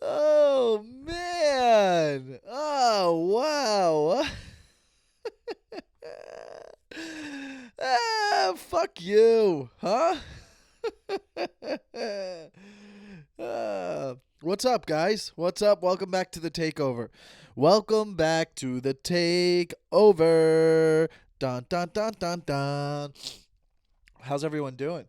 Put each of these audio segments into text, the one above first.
Oh man. Oh wow. Fuck you, huh? What's up, guys? What's up? Welcome back to the Takeover. Welcome back to the Takeover. Dun dun dun dun dun. How's everyone doing?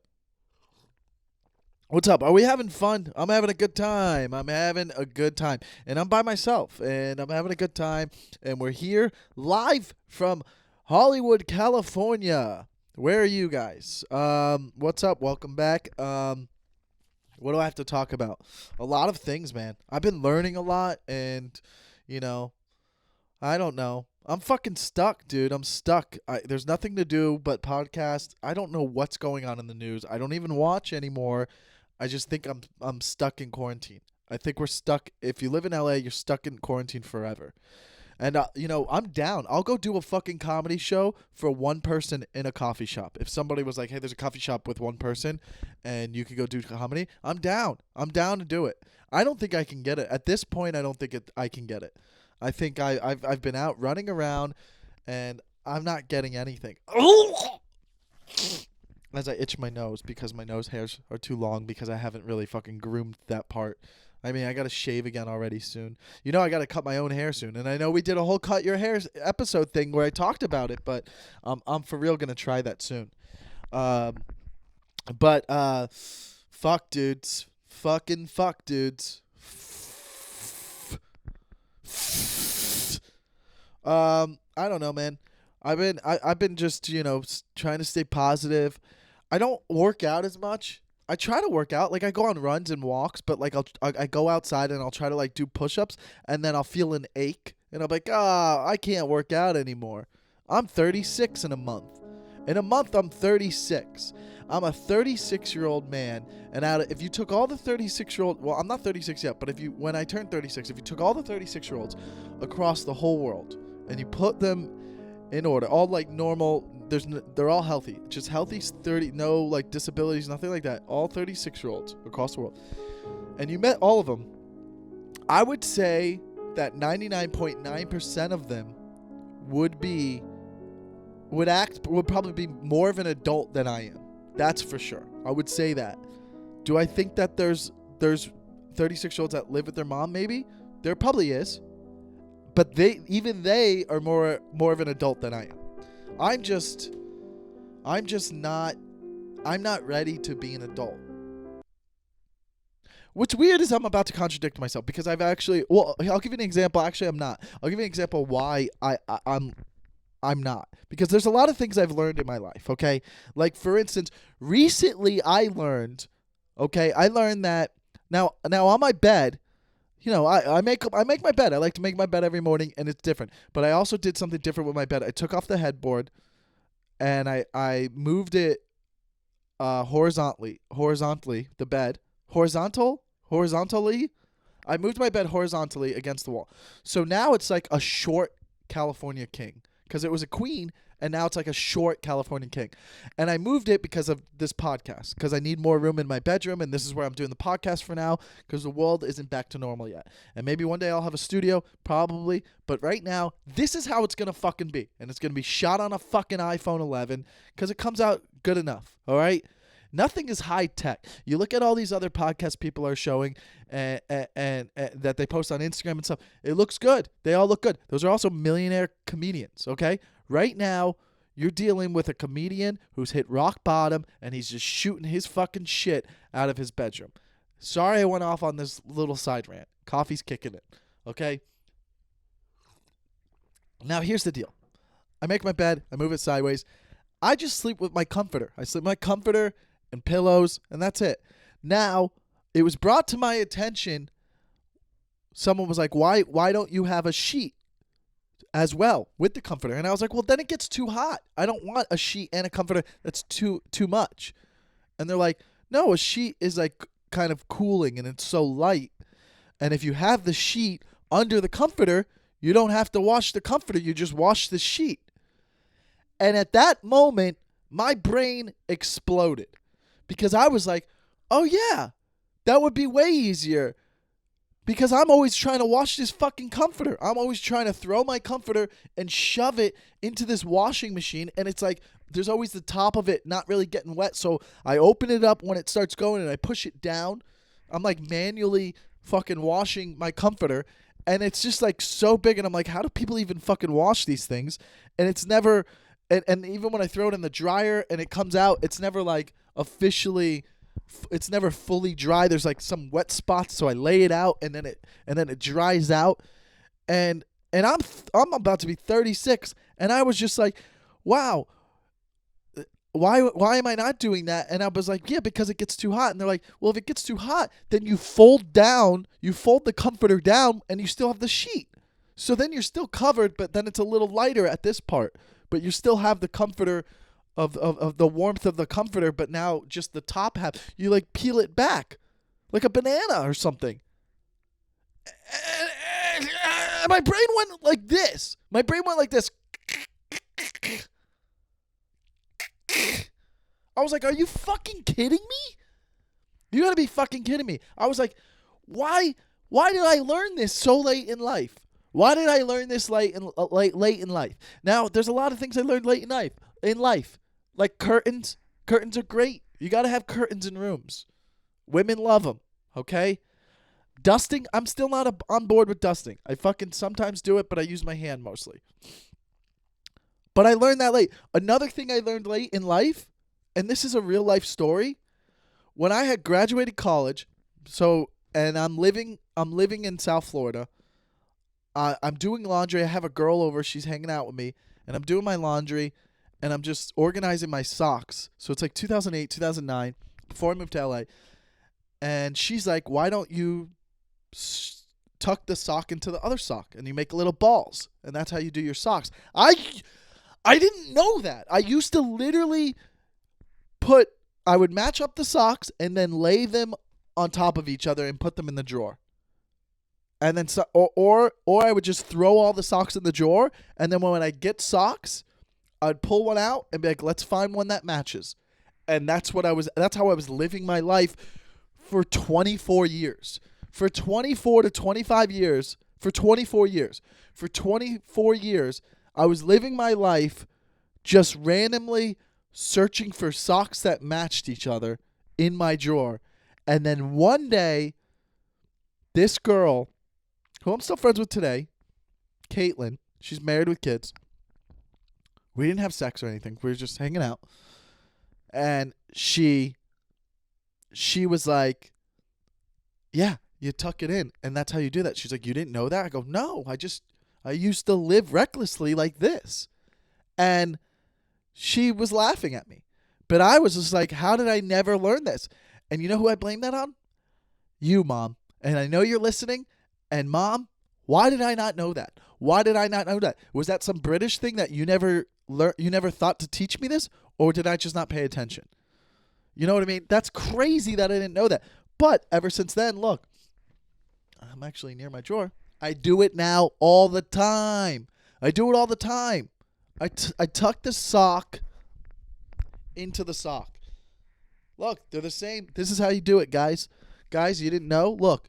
What's up? Are we having fun? I'm having a good time. I'm having a good time. And I'm by myself. And I'm having a good time. And we're here live from Hollywood, California. Where are you guys? What's up? Welcome back. What do I have to talk about? A lot of things, man. I've been learning a lot. And, you know, I don't know. I'm fucking stuck, dude. I'm stuck. There's nothing to do but podcast. I don't know what's going on in the news. I don't even watch anymore. I just think I'm stuck in quarantine. I think we're stuck. If you live in LA, you're stuck in quarantine forever. And I'm down. I'll go do a fucking comedy show for one person in a coffee shop. If somebody was like, "Hey, there's a coffee shop with one person, and you could go do comedy," I'm down. I'm down to do it. I don't think I can get it at this point. I don't think I can get it. I think I've been out running around, and I'm not getting anything. As I itch my nose because my nose hairs are too long because I haven't really fucking groomed that part. I mean, I got to shave again already soon. You know, I got to cut my own hair soon. And I know we did a whole cut your hair episode thing where I talked about it, but I'm for real going to try that soon. But fuck dudes. Fucking fuck dudes. I don't know, man. I've been just, trying to stay positive. I don't work out as much. I try to work out. Like, I go on runs and walks, but like I go outside and I'll try to like do push-ups, and then I'll feel an ache and I'm like, I can't work out anymore. I'm 36 in a month. In a month I'm 36. I'm a 36-year-old man, and if you took all the 36-year-old, well, I'm not 36 yet, but when I turn 36, if you took all the 36-year-olds across the whole world and you put them in order, all like normal, they're all healthy, just healthy 30, no like disabilities, nothing like that, all 36-year-olds across the world, and you met all of them, I would say that 99.9% of them would probably be more of an adult than I am. That's for sure. I would say that. Do I think that there's 36-year-olds that live with their mom? Maybe. There probably is. But they are more of an adult than I am. I'm not ready to be an adult. What's weird is I'm about to contradict myself because I've actually, well, I'll give you an example. Actually, I'm not. I'll give you an example why I'm not. Because there's a lot of things I've learned in my life, okay? Like, for instance, recently I learned that now on my bed, I make my bed. I like to make my bed every morning, and it's different. But I also did something different with my bed. I took off the headboard, and I moved it horizontally, the bed. Horizontally. I moved my bed horizontally against the wall. So now it's like a short California king. Because it was a queen, and now it's like a short California king. And I moved it because of this podcast, because I need more room in my bedroom, and this is where I'm doing the podcast for now, because the world isn't back to normal yet. And maybe one day I'll have a studio, probably, but right now, this is how it's going to fucking be. And it's going to be shot on a fucking iPhone 11, because it comes out good enough, all right? Nothing is high tech. You look at all these other podcasts people are showing and that they post on Instagram and stuff. It looks good. They all look good. Those are also millionaire comedians, okay? Right now, you're dealing with a comedian who's hit rock bottom, and he's just shooting his fucking shit out of his bedroom. Sorry I went off on this little side rant. Coffee's kicking it, okay? Now, here's the deal. I make my bed. I move it sideways. I just sleep with my comforter. I sleep with my comforter, and pillows, and that's it. Now, it was brought to my attention. Someone was like, why don't you have a sheet as well with the comforter? And I was like, well, then it gets too hot. I don't want a sheet and a comforter. That's too much. And they're like, no, a sheet is like kind of cooling and it's so light. And if you have the sheet under the comforter, you don't have to wash the comforter. You just wash the sheet. And at that moment, my brain exploded because I was like, oh yeah, that would be way easier. Because I'm always trying to wash this fucking comforter. I'm always trying to throw my comforter and shove it into this washing machine. And it's like there's always the top of it not really getting wet. So I open it up when it starts going and I push it down. I'm like manually fucking washing my comforter. And it's just like so big. And I'm like, how do people even fucking wash these things? And it's never, and even when I throw it in the dryer and it comes out, it's never like officially, it's never fully dry. There's like some wet spots, so I lay it out and then it dries out. And I'm about to be 36, and I was just like, wow, why am I not doing that? And I was like, yeah, because it gets too hot. And they're like, well, if it gets too hot, then you fold the comforter down, and you still have the sheet. So then you're still covered, but then it's a little lighter at this part. But you still have the comforter of the warmth of the comforter, but now just the top half, you like peel it back like a banana or something. And my brain went like this. I was like, are you fucking kidding me? You gotta be fucking kidding me. I was like, why did I learn this so late in life? Why did I learn this late in life? Now, there's a lot of things I learned late in life. Like curtains. Curtains are great. You got to have curtains in rooms. Women love them, okay? Dusting, I'm still not on board with dusting. I fucking sometimes do it, but I use my hand mostly. But I learned that late. Another thing I learned late in life, and this is a real life story, when I had graduated college, and I'm living in South Florida. I'm doing laundry. I have a girl over. She's hanging out with me, and I'm doing my laundry. And I'm just organizing my socks. So it's like 2008, 2009, before I moved to LA. And she's like, why don't you tuck the sock into the other sock? And you make little balls. And that's how you do your socks. I didn't know that. I used to literally I would match up the socks and then lay them on top of each other and put them in the drawer. And then, or I would just throw all the socks in the drawer. And then when I get socks, I'd pull one out and be like, let's find one that matches. And that's how I was living my life for 24 years. For 24 to 25 years, for 24 years. For 24 years, I was living my life just randomly searching for socks that matched each other in my drawer. And then one day, this girl, who I'm still friends with today, Caitlin, she's married with kids. We didn't have sex or anything. We were just hanging out. And she was like, yeah, you tuck it in. And that's how you do that. She's like, you didn't know that? I go, no, I used to live recklessly like this. And she was laughing at me. But I was just like, how did I never learn this? And you know who I blame that on? You, Mom. And I know you're listening. And Mom, why did I not know that? Why did I not know that? Was that some British thing that you never thought to teach me this? Or did I just not pay attention? You know what I mean? That's crazy that I didn't know that. But ever since then, look, I'm actually near my drawer. I do it now all the time. I do it all the time. I tuck the sock into the sock. Look, they're the same. This is how you do it, guys. Guys, you didn't know? Look.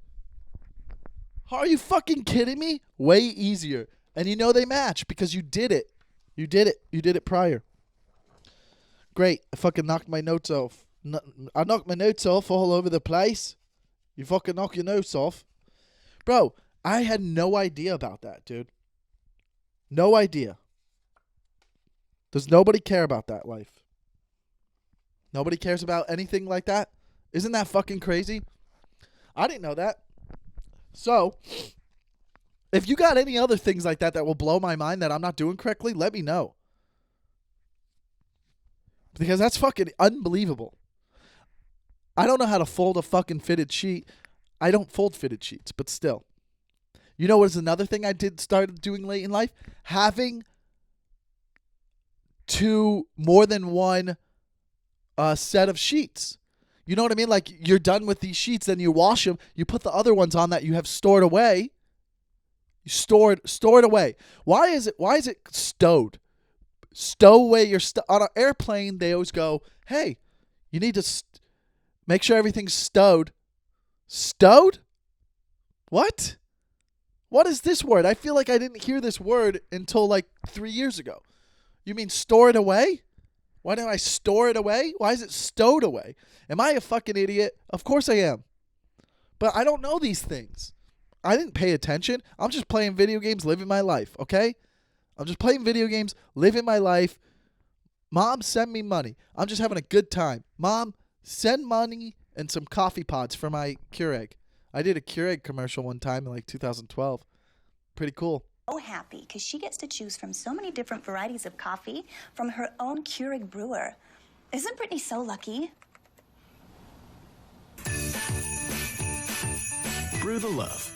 Are you fucking kidding me? Way easier. And you know they match because you did it. You did it. You did it prior. Great. I fucking knocked my notes off. I knocked my notes off all over the place. You fucking knock your notes off. Bro, I had no idea about that, dude. No idea. Does nobody care about that life? Nobody cares about anything like that? Isn't that fucking crazy? I didn't know that. So, if you got any other things like that will blow my mind that I'm not doing correctly, let me know. Because that's fucking unbelievable. I don't know how to fold a fucking fitted sheet. I don't fold fitted sheets, but still. You know what is another thing I started doing late in life? Having more than one set of sheets. You know what I mean? Like, you're done with these sheets, then you wash them, you put the other ones on that you have stored away. You stored away. Why is it stowed? Stow away your stuff. On an airplane, they always go, hey, you need to make sure everything's stowed. Stowed? What? What is this word? I feel like I didn't hear this word until like 3 years ago. You mean store it away? Why don't I store it away? Why is it stowed away? Am I a fucking idiot? Of course I am. But I don't know these things. I didn't pay attention. I'm just playing video games, living my life, okay? I'm just playing video games, living my life. Mom, send me money. I'm just having a good time. Mom, send money and some coffee pods for my Keurig. I did a Keurig commercial one time in like 2012. Pretty cool. So happy because she gets to choose from so many different varieties of coffee from her own Keurig brewer. Isn't Brittany so lucky? Brew the love.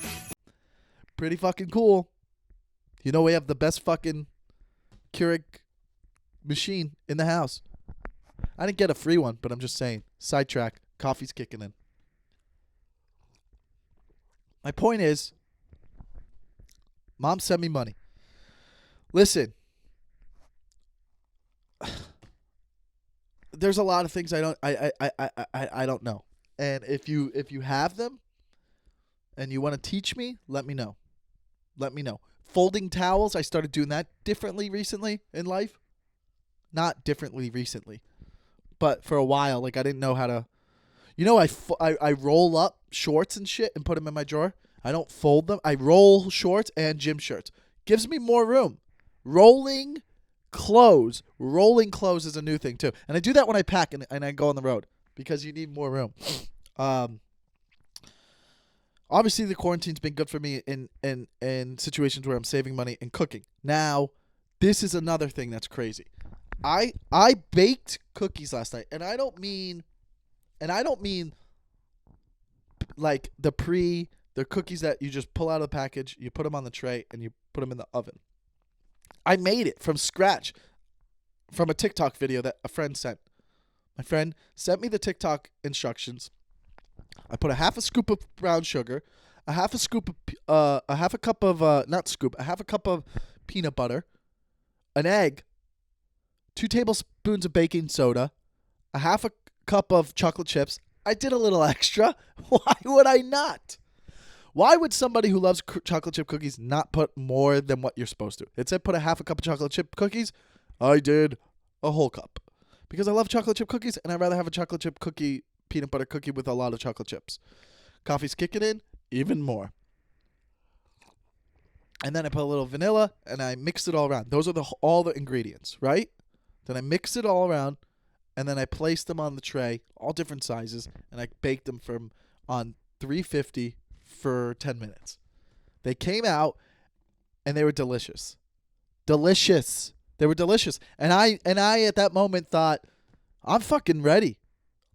Pretty fucking cool. You know, we have the best fucking Keurig machine in the house. I didn't get a free one, but I'm just saying. Sidetrack. Coffee's kicking in. My point is, Mom sent me money. Listen, there's a lot of things I don't know. And if you have them and you want to teach me, let me know. Let me know. Folding towels, I started doing that differently recently in life. Not differently recently, but for a while, like I didn't know how to. You know, I roll up shorts and shit and put them in my drawer. I don't fold them. I roll shorts and gym shirts. Gives me more room. Rolling clothes is a new thing too. And I do that when I pack and I go on the road because you need more room. Obviously, the quarantine's been good for me in situations where I'm saving money and cooking. Now, this is another thing that's crazy. I baked cookies last night, and I don't mean like the cookies that you just pull out of the package, you put them on the tray, and you put them in the oven. I made it from scratch from a TikTok video that a friend sent. My friend sent me the TikTok instructions. I put a half a scoop of brown sugar, a half a cup of peanut butter, an egg, 2 tablespoons of baking soda, a half a cup of chocolate chips. I did a little extra. Why would I not? Why would somebody who loves chocolate chip cookies not put more than what you're supposed to? It said put a half a cup of chocolate chip cookies. I did a whole cup because I love chocolate chip cookies and I'd rather have a chocolate chip cookie, peanut butter cookie with a lot of chocolate chips. Coffee's kicking in even more. And then I put a little vanilla and I mix it all around. Those are all the ingredients, right? Then I mix it all around and then I placed them on the tray, all different sizes, and I baked them on 350 for 10 minutes. They came out and they were delicious. Delicious. They were delicious. And I at that moment thought, I'm fucking ready.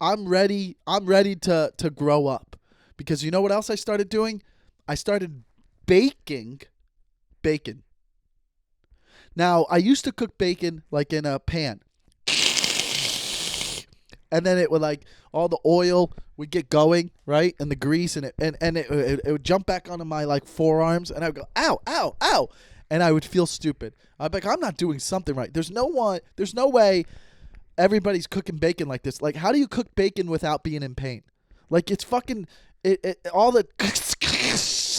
I'm ready to grow up. Because you know what else I started doing? I started baking bacon. Now, I used to cook bacon like in a pan. And then it would like all the oil would get going, right? And the grease and it would jump back onto my like forearms and I would go, ow, ow, ow. And I would feel stupid. I'd be like, I'm not doing something right. There's no way everybody's cooking bacon like this. Like, how do you cook bacon without being in pain? Like, it's fucking all the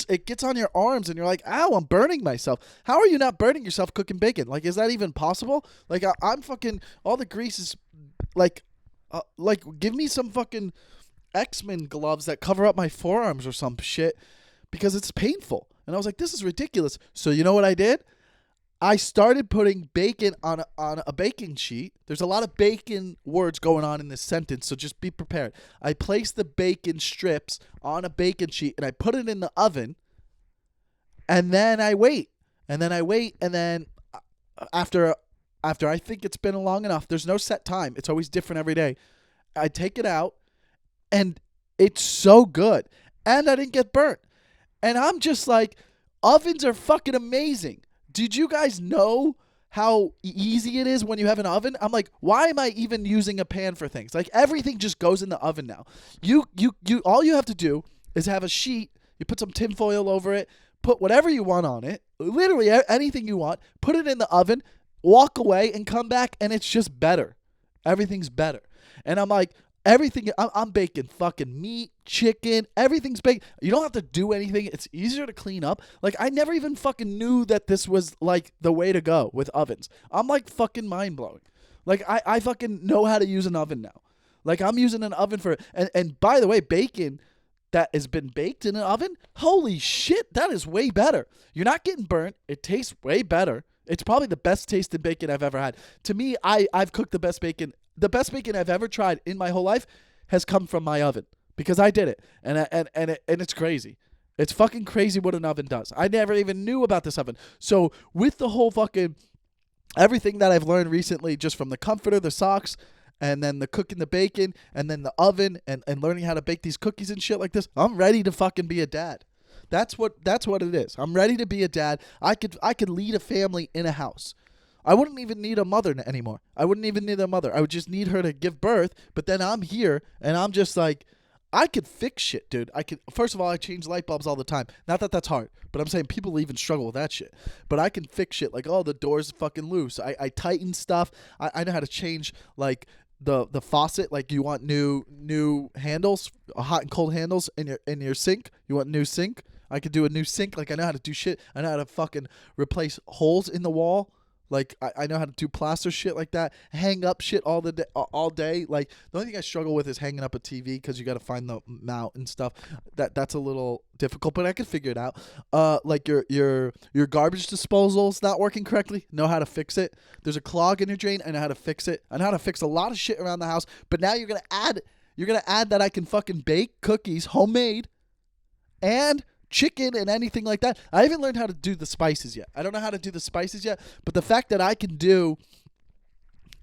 it gets on your arms and you're like, ow, I'm burning myself. How are you not burning yourself cooking bacon? Like, is that even possible? Like, I'm fucking all the grease is like give me some fucking X-Men gloves that cover up my forearms or some shit because it's painful. And I was like, this is ridiculous. So you know what I did? I started putting bacon on a baking sheet. There's a lot of bacon words going on in this sentence, so just be prepared. I placed the bacon strips on a bacon sheet, and I put it in the oven, and then I wait. And then after I think it's been long enough, there's no set time. It's always different every day. I take it out, And it's so good. And I didn't get burnt. And I'm just like, ovens are fucking amazing. Did you guys know how easy it is when you have an oven? I'm like, why am I even using a pan for things? Like, everything just goes in the oven now. You all you have to do is have a sheet. You put some tinfoil over it, put whatever you want on it, literally anything you want, put it in the oven, walk away, and come back, and it's just better. Everything's better. And I'm like, everything, I'm baking fucking meat, chicken, everything's baked. You don't have to do anything. It's easier to clean up. Like, I never even fucking knew that this was, like, the way to go with ovens. I'm, like, fucking mind-blowing. Like, I fucking know how to use an oven now. Like, I'm using an oven for, and by the way, bacon that has been baked in an oven, holy shit, that is way better. You're not getting burnt. It tastes way better. It's probably the best tasted bacon I've ever had. To me, I've cooked the best bacon. The best bacon I've ever tried in my whole life has come from my oven because I did it. And it's crazy. It's fucking crazy what an oven does. I never even knew about this oven. So with the whole fucking everything that I've learned recently, just from the comforter, the socks, and then the cooking the bacon, and then the oven, and learning how to bake these cookies and shit like this, I'm ready to fucking be a dad. That's what it is. I'm ready to be a dad. I could lead a family in a house. I wouldn't even need a mother anymore. I wouldn't even need a mother. I would just need her to give birth. But then I'm here, and I'm just like, I could fix shit, dude. First of all, I change light bulbs all the time. Not that that's hard, but I'm saying people even struggle with that shit. But I can fix shit. Like, oh, the door's fucking loose. I tighten stuff. I know how to change, like, the faucet. Like, you want new handles, hot and cold handles in your sink. You want new sink. I could do a new sink. Like, I know how to do shit. I know how to fucking replace holes in the wall. Like, I know how to do plaster shit like that. Hang up shit all day. Like, the only thing I struggle with is hanging up a TV because you got to find the mount and stuff. That's a little difficult, but I could figure it out. Like, your garbage disposal's not working correctly. Know how to fix it. There's a clog in your drain. I know how to fix it. I know how to fix a lot of shit around the house. But now you're gonna add that I can fucking bake cookies homemade and chicken and anything like that. I haven't learned how to do the spices yet. I don't know how to do the spices yet, but the fact that I can do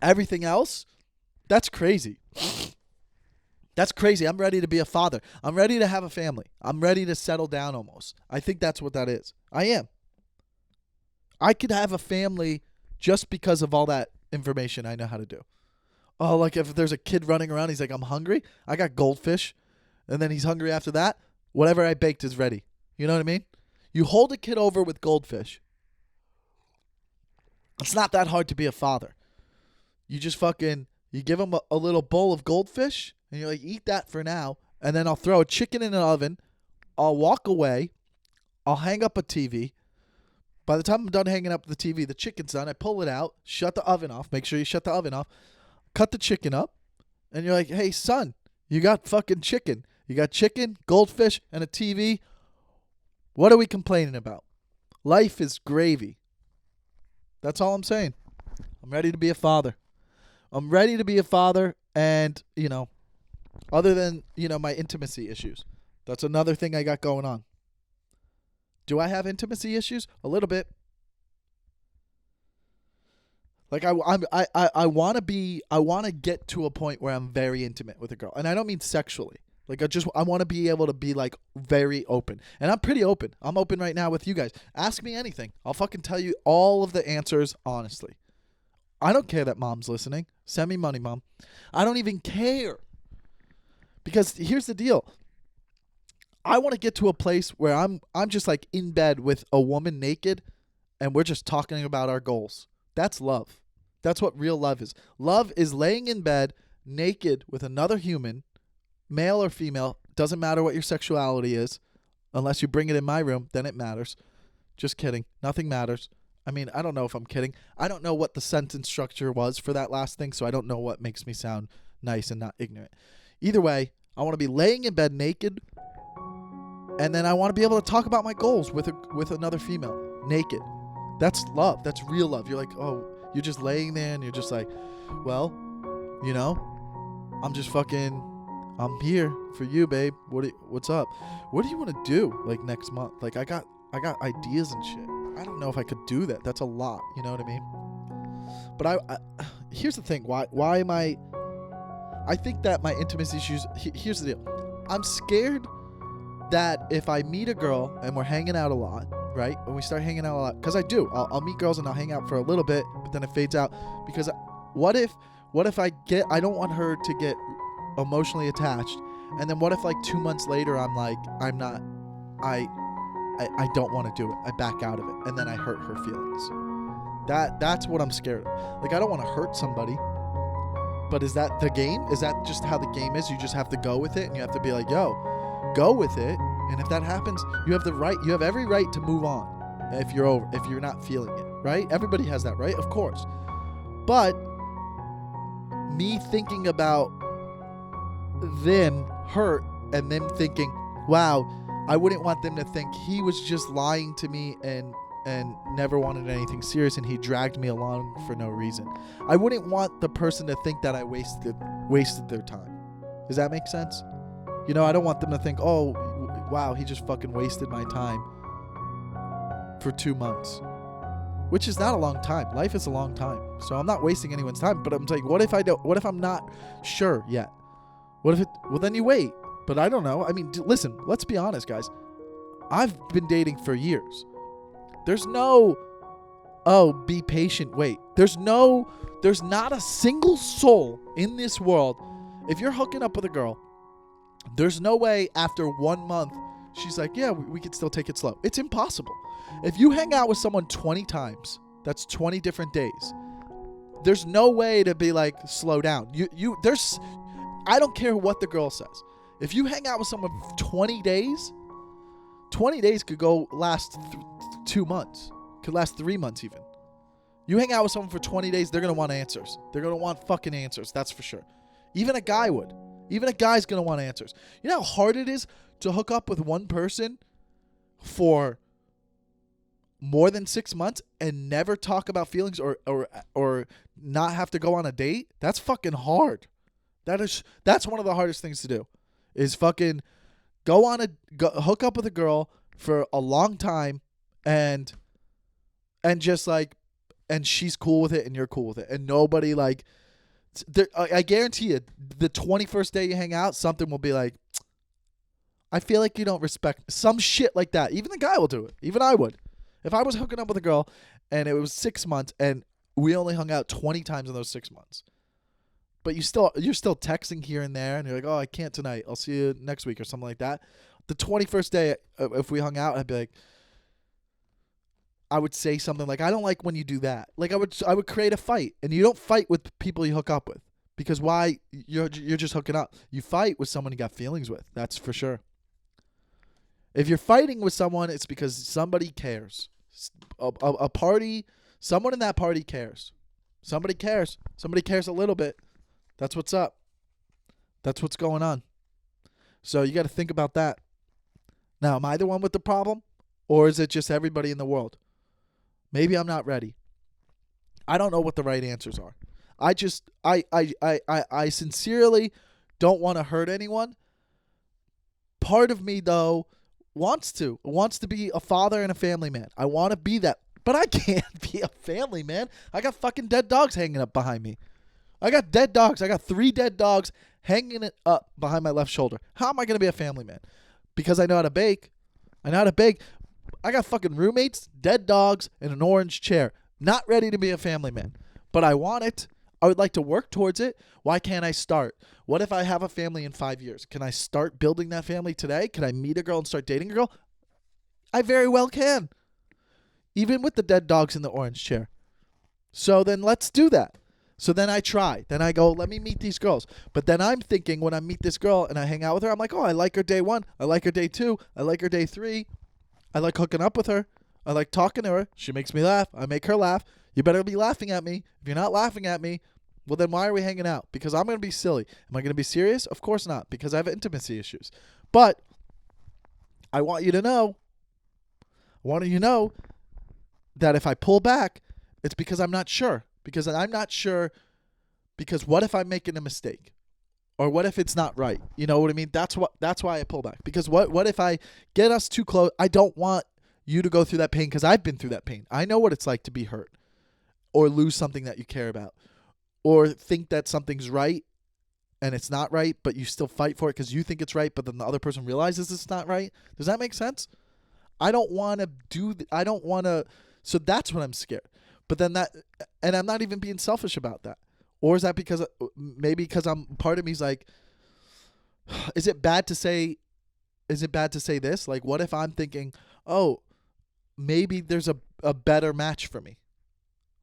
everything else, that's crazy. That's crazy. I'm ready to be a father. I'm ready to have a family. I'm ready to settle down almost. I think that's what that is. I am. I could have a family just because of all that information I know how to do. Oh, like if there's a kid running around, he's like, I'm hungry. I got goldfish. And then he's hungry after that. Whatever I baked is ready. You know what I mean? You hold a kid over with goldfish. It's not that hard to be a father. You just you give him a little bowl of goldfish, and you're like, eat that for now, and then I'll throw a chicken in an oven. I'll walk away. I'll hang up a TV. By the time I'm done hanging up the TV, the chicken's done. I pull it out, shut the oven off. Make sure you shut the oven off. Cut the chicken up, and you're like, hey, son, you got fucking chicken. You got chicken, goldfish, and a TV. What are we complaining about? Life is gravy. That's all I'm saying. I'm ready to be a father. I'm ready to be a father, and, other than, my intimacy issues. That's another thing I got going on. Do I have intimacy issues? A little bit. Like, I want to get to a point where I'm very intimate with a girl. And I don't mean sexually. Like, I want to be able to be, like, very open. And I'm pretty open. I'm open right now with you guys. Ask me anything. I'll fucking tell you all of the answers honestly. I don't care that mom's listening. Send me money, mom. I don't even care. Because here's the deal. I want to get to a place where I'm just, like, in bed with a woman naked, and we're just talking about our goals. That's love. That's what real love is. Love is laying in bed naked with another human, male or female, doesn't matter what your sexuality is, unless you bring it in my room, then it matters. Just kidding. Nothing matters. I mean, I don't know if I'm kidding. I don't know what the sentence structure was for that last thing, so I don't know what makes me sound nice and not ignorant. Either way, I want to be laying in bed naked, and then I want to be able to talk about my goals with another female, naked. That's love. That's real love. You're like, oh, you're just laying there, and you're just like, well, I'm just fucking... I'm here for you, babe. What's up? What do you want to do, like, next month? Like, I got ideas and shit. I don't know if I could do that. That's a lot. You know what I mean? But I here's the thing. Why am I I think that my intimacy issues, here's the deal. I'm scared that if I meet a girl and we're hanging out a lot, right? When we start hanging out a lot, because I do. I'll meet girls and I'll hang out for a little bit, but then it fades out. Because what if I don't want her to get emotionally attached, and then what if like 2 months later I don't want to do it. I back out of it, and then I hurt her feelings. That's what I'm scared of. Like, I don't want to hurt somebody, but is that the game? Is that just how the game is? You just have to go with it, and you have to be like, yo, go with it. And if that happens, you have every right to move on if you're not feeling it, right? Everybody has that right, of course. But me thinking about them hurt and them thinking, wow, I wouldn't want them to think he was just lying to me and never wanted anything serious and he dragged me along for no reason. I wouldn't want the person to think that I wasted their time. Does that make sense? You know, I don't want them to think, oh, wow, he just fucking wasted my time for 2 months, which is not a long time. Life is a long time. So I'm not wasting anyone's time, but I'm saying, what if I'm not sure yet? Well, then you wait. But I don't know. I mean, listen, let's be honest, guys. I've been dating for years. There's no, oh, be patient, wait. There's not a single soul in this world. If you're hooking up with a girl, there's no way after 1 month, she's like, yeah, we could still take it slow. It's impossible. If you hang out with someone 20 times, that's 20 different days. There's no way to be like, slow down. I don't care what the girl says. If you hang out with someone for 20 days, 20 days could last 2 months. Could last 3 months even. You hang out with someone for 20 days, they're going to want answers. They're going to want fucking answers. That's for sure. Even a guy would. Even a guy's going to want answers. You know how hard it is to hook up with one person for more than 6 months and never talk about feelings or not have to go on a date? That's fucking hard. That's one of the hardest things to do. Is fucking hook up with a girl for a long time and just like, and she's cool with it and you're cool with it and nobody like, I guarantee you the 21st day you hang out, something will be like, I feel like you don't respect some shit like that. Even the guy will do it. Even I would. If I was hooking up with a girl and it was 6 months and we only hung out 20 times in those 6 months. But you're still texting here and there, and you're like, oh, I can't tonight. I'll see you next week or something like that. The 21st day, if we hung out, I'd be like, I would say something like, I don't like when you do that. Like I would create a fight, and you don't fight with people you hook up with because why? You're just hooking up. You fight with someone you got feelings with. That's for sure. If you're fighting with someone, it's because somebody cares. A party, someone in that party cares. Somebody cares. Somebody cares a little bit. That's what's up. That's what's going on. So you got to think about that. Now, am I the one with the problem? Or is it just everybody in the world? Maybe I'm not ready. I don't know what the right answers are. I sincerely don't want to hurt anyone. Part of me, though, wants to be a father and a family man. I want to be that. But I can't be a family man. I got fucking dead dogs hanging up behind me. I got dead dogs. I got 3 dead dogs hanging it up behind my left shoulder. How am I going to be a family man? Because I know how to bake. I got fucking roommates, dead dogs, and an orange chair. Not ready to be a family man. But I want it. I would like to work towards it. Why can't I start? What if I have a family in 5 years? Can I start building that family today? Can I meet a girl and start dating a girl? I very well can. Even with the dead dogs in the orange chair. So then let's do that. So then I try. Then I go, let me meet these girls. But then I'm thinking when I meet this girl and I hang out with her, I'm like, oh, I like her day 1. I like her day 2. I like her day 3. I like hooking up with her. I like talking to her. She makes me laugh. I make her laugh. You better be laughing at me. If you're not laughing at me, well, then why are we hanging out? Because I'm going to be silly. Am I going to be serious? Of course not, because I have intimacy issues. But I want you to know that if I pull back, it's because I'm not sure. Because I'm not sure, because what if I'm making a mistake? Or what if it's not right? You know what I mean? That's why I pull back. Because what if I get us too close? I don't want you to go through that pain because I've been through that pain. I know what it's like to be hurt or lose something that you care about or think that something's right and it's not right, but you still fight for it because you think it's right, but then the other person realizes it's not right. Does that make sense? I don't want to I don't want to. So that's what I'm scared. But then and I'm not even being selfish about that. Or is that because maybe because part of me's like, is it bad to say this? Like, what if I'm thinking, oh, maybe there's a better match for me?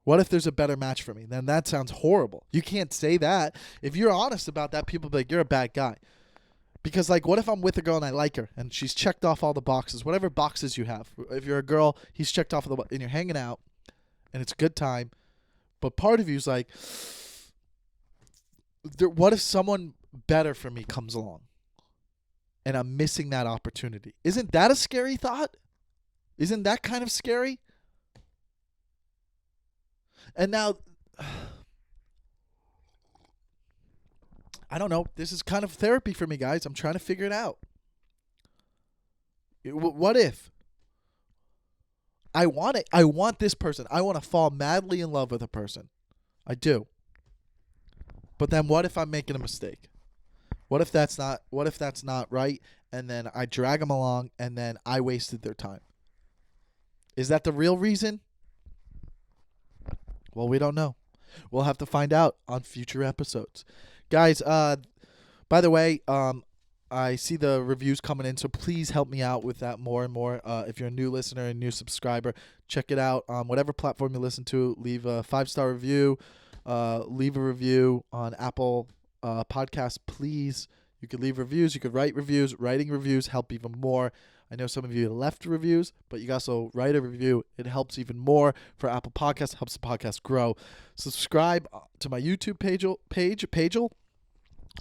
What if there's a better match for me? Then that sounds horrible. You can't say that. If you're honest about that, people be like, you're a bad guy. Because, like, what if I'm with a girl and I like her and she's checked off all the boxes, whatever boxes you have. If you're a girl, he's checked off all the boxes, and you're hanging out and it's a good time. But part of you's like, what if someone better for me comes along and I'm missing that opportunity? Isn't that a scary thought? Isn't that kind of scary? And now, I don't know. This is kind of therapy for me, guys. I'm trying to figure it out. What if I want it? I want this person. I want to fall madly in love with a person. I do. But then what if I'm making a mistake? What if that's not right? And then I drag them along and then I wasted their time. Is that the real reason? Well, we don't know. We'll have to find out on future episodes. Guys, by the way, I see the reviews coming in, so please help me out with that more and more. If you're a new listener and new subscriber, check it out on whatever platform you listen to. Leave a 5-star review. Leave a review on Apple Podcasts, please. You could leave reviews. You could write reviews. Writing reviews help even more. I know some of you left reviews, but you can also write a review. It helps even more for Apple Podcasts. Helps the podcast grow. Subscribe to my YouTube page,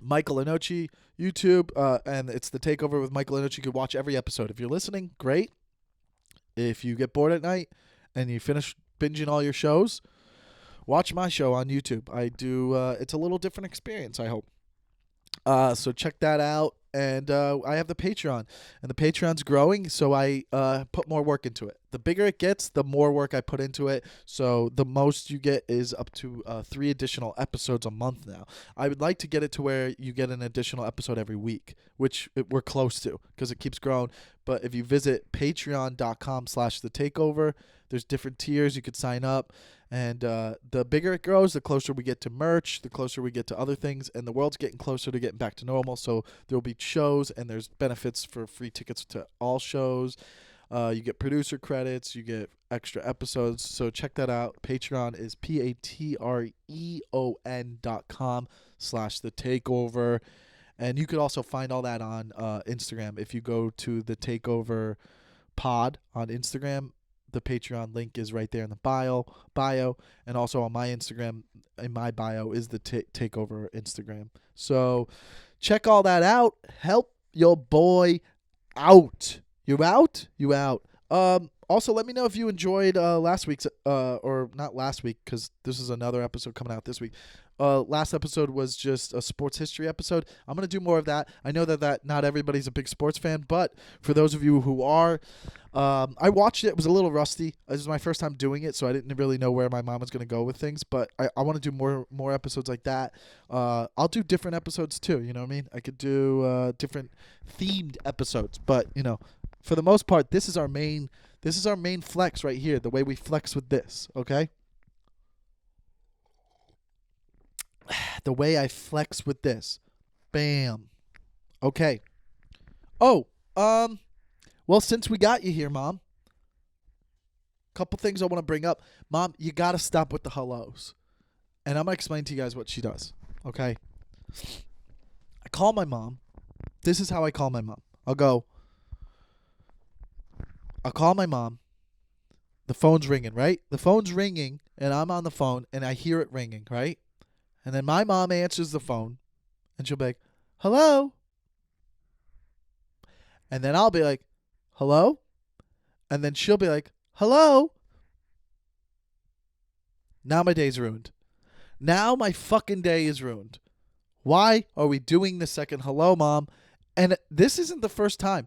Michael Lenoci, YouTube, and it's the Takeover with Michael Lenoci. You can watch every episode. If you're listening, great. If you get bored at night and you finish binging all your shows, watch my show on YouTube. I do. It's a little different experience, I hope. So check that out. And I have the Patreon, and the Patreon's growing, so I put more work into it. The bigger it gets, the more work I put into it. So the most you get is up to 3 additional episodes a month now. I would like to get it to where you get an additional episode every week, which we're close to because it keeps growing. But if you visit patreon.com/thetakeover, there's different tiers. You could sign up. And the bigger it grows, the closer we get to merch, the closer we get to other things, and the world's getting closer to getting back to normal. So there will be shows, and there's benefits for free tickets to all shows. You get producer credits, you get extra episodes. So check that out. Patreon is patreon.com/thetakeover. And you could also find all that on Instagram. If you go to the Takeover Pod on Instagram, the Patreon link is right there in the bio, and also on my Instagram, in my bio, is the Takeover Instagram. So check all that out. Help your boy out. You out? You out. Also, let me know if you enjoyed last week's, or not last week, because this is another episode coming out this week. Last episode was just a sports history episode. I'm going to do more of that. I know that not everybody's a big sports fan, but for those of you who are, I watched it. It was a little rusty. This is my first time doing it, so I didn't really know where my mom was going to go with things, but I want to do more episodes like that. I'll do different episodes too, you know what I mean? I could do different themed episodes, but, you know, for the most part, this is our main flex right here, the way we flex with this, okay? The way I flex with this. Bam. Okay. Oh, well, since we got you here, Mom, couple things I want to bring up. Mom, you got to stop with the hellos. And I'm going to explain to you guys what she does, okay? I call my mom. This is how I call my mom. I'll call my mom. The phone's ringing, right? The phone's ringing, and I'm on the phone, and I hear it ringing, right? And then my mom answers the phone, and she'll be like, hello? And then I'll be like, hello? And then she'll be like, hello? Now my day's ruined. Now my fucking day is ruined. Why are we doing the second hello, Mom? And this isn't the first time.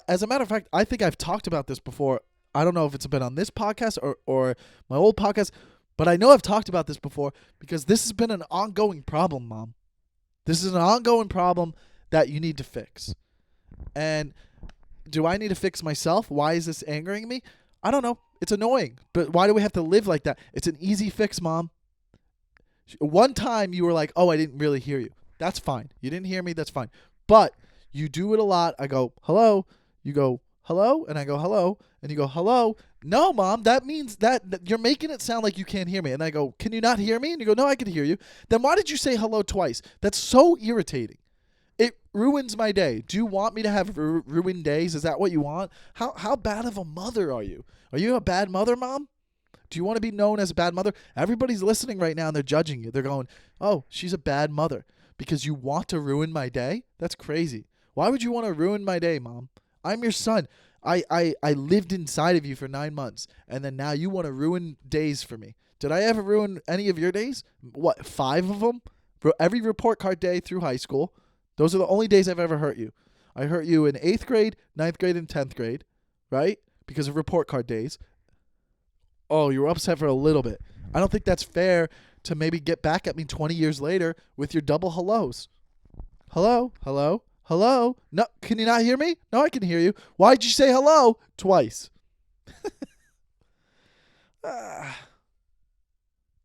As a matter of fact, I think I've talked about this before. I don't know if it's been on this podcast or my old podcast, but I know I've talked about this before because this has been an ongoing problem, Mom. This is an ongoing problem that you need to fix. And do I need to fix myself? Why is this angering me? I don't know. It's annoying. But why do we have to live like that? It's an easy fix, Mom. One time you were like, oh, I didn't really hear you. That's fine. You didn't hear me. That's fine. But you do it a lot. I go, hello. You go, hello. And I go, hello. And you go, hello. No, Mom, that means that you're making it sound like you can't hear me. And I go, can you not hear me? And you go, no, I can hear you. Then why did you say hello twice? That's so irritating. It ruins my day. Do you want me to have ruined days? Is that what you want? How bad of a mother are you? Are you a bad mother, Mom? Do you want to be known as a bad mother? Everybody's listening right now and they're judging you. They're going, oh, she's a bad mother because you want to ruin my day? That's crazy. Why would you want to ruin my day, Mom? I'm your son. I lived inside of you for 9 months, and then now you want to ruin days for me. Did I ever ruin any of your days? What, 5 of them? For every report card day through high school. Those are the only days I've ever hurt you. I hurt you in 8th grade, 9th grade, and 10th grade, right? Because of report card days. Oh, you were upset for a little bit. I don't think that's fair to maybe get back at me 20 years later with your double hellos. Hello? Hello? Hello? No, can you not hear me? No, I can hear you. Why'd you say hello twice?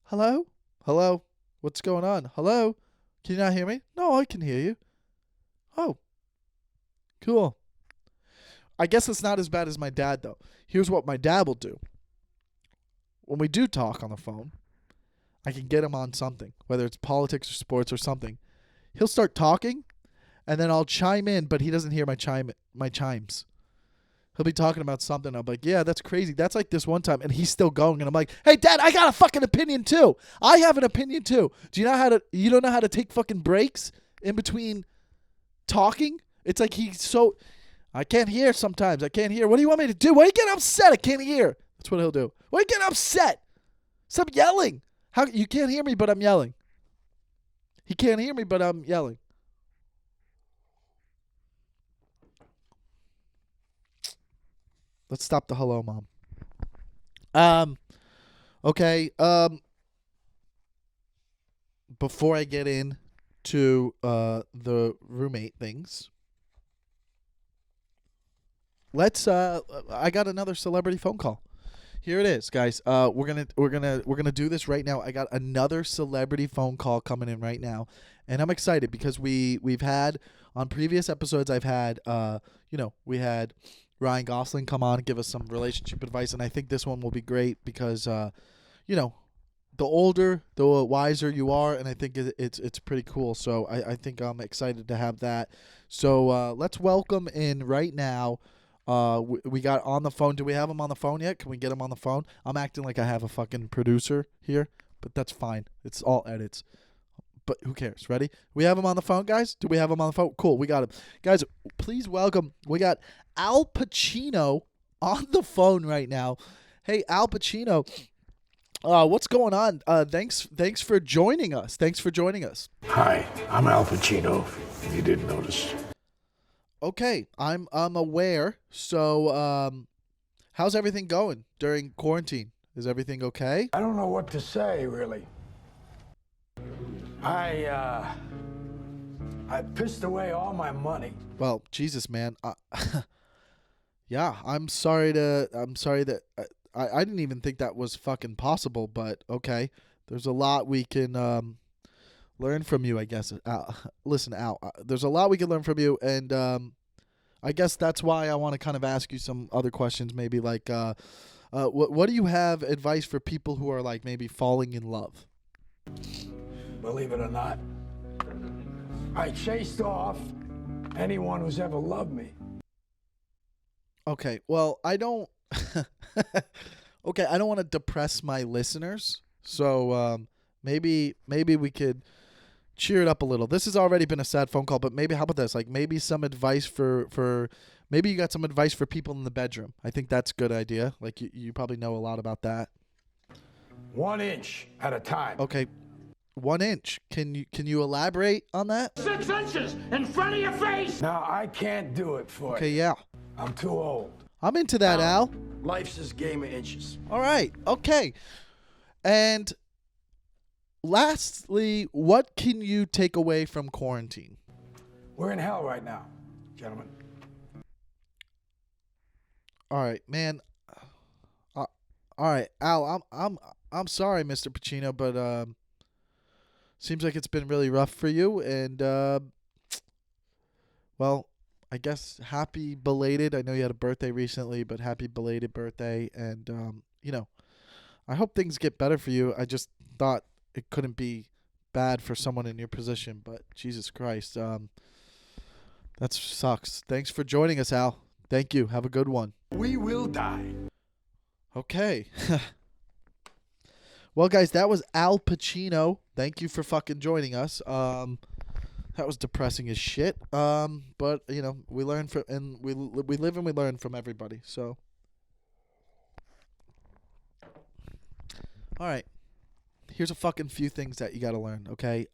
Hello? Hello? What's going on? Hello? Can you not hear me? No, I can hear you. Oh. Cool. I guess it's not as bad as my dad, though. Here's what my dad will do. When we do talk on the phone, I can get him on something, whether it's politics or sports or something. He'll start talking, and then I'll chime in, but he doesn't hear my chimes. He'll be talking about something. I'm like, yeah, that's crazy. That's like this one time, and he's still going, and I'm like, hey, Dad, I got a fucking opinion too. I have an opinion too. Do you know how to? You don't know how to take fucking breaks in between talking? It's like I can't hear sometimes. I can't hear. What do you want me to do? Why are you getting upset? I can't hear. That's what he'll do. Why are you getting upset? Stop yelling. How you can't hear me, but I'm yelling. He can't hear me, but I'm yelling. Let's stop the hello, Mom. Okay. Before I get into the roommate things, I got another celebrity phone call. Here it is, guys. We're gonna do this right now. I got another celebrity phone call coming in right now, and I'm excited because we've had on previous episodes. I've had we had Ryan Gosling come on and give us some relationship advice, and I think this one will be great because the older, the wiser you are, and I think it's pretty cool. So I think I'm excited to have that. So let's welcome in right now. We got on the phone. Do we have him on the phone yet? Can we get him on the phone? I'm acting like I have a fucking producer here, but that's fine. It's all edits. But who cares? Ready? We have him on the phone, guys? Do we have him on the phone? Cool, we got him. Guys, please welcome. We got Al Pacino on the phone right now. Hey, Al Pacino. What's going on? Thanks for joining us. Hi, I'm Al Pacino, if you didn't notice. Okay, I'm aware. So, how's everything going during quarantine? Is everything okay? I don't know what to say, really. I pissed away all my money. Well, Jesus, man. Yeah, I'm sorry that I didn't even think that was fucking possible, but okay. There's a lot we can learn from you, I guess. Listen, Al, there's a lot we can learn from you, and I guess that's why I want to kind of ask you some other questions, maybe like what do you have advice for people who are like maybe falling in love? Believe it or not, I chased off anyone who's ever loved me. Okay, well, I don't I don't want to depress my listeners. So maybe we could cheer it up a little. This has already been a sad phone call, but maybe how about this? Like maybe some advice for maybe you got some advice for people in the bedroom. I think that's a good idea. Like you probably know a lot about that. 1 inch at a time. Okay. 1 inch. Can you elaborate on that? 6 inches in front of your face. No, I can't do it for you. Okay, yeah. I'm too old. I'm into that, Al. Life's this game of inches. All right. Okay. And lastly, what can you take away from quarantine? We're in hell right now, gentlemen. All right, man. All right, Al. I'm sorry, Mr. Pacino, but seems like it's been really rough for you, and well, I guess happy belated. I know you had a birthday recently, but happy belated birthday, and I hope things get better for you. I just thought it couldn't be bad for someone in your position, but Jesus Christ, that sucks. Thanks for joining us, Al. Thank you. Have a good one. We will die. Okay. Well, guys, that was Al Pacino. Thank you for fucking joining us. That was depressing as shit. But we learn from, and we live and we learn from everybody. So, all right. Here's a fucking few things that you got to learn. Okay.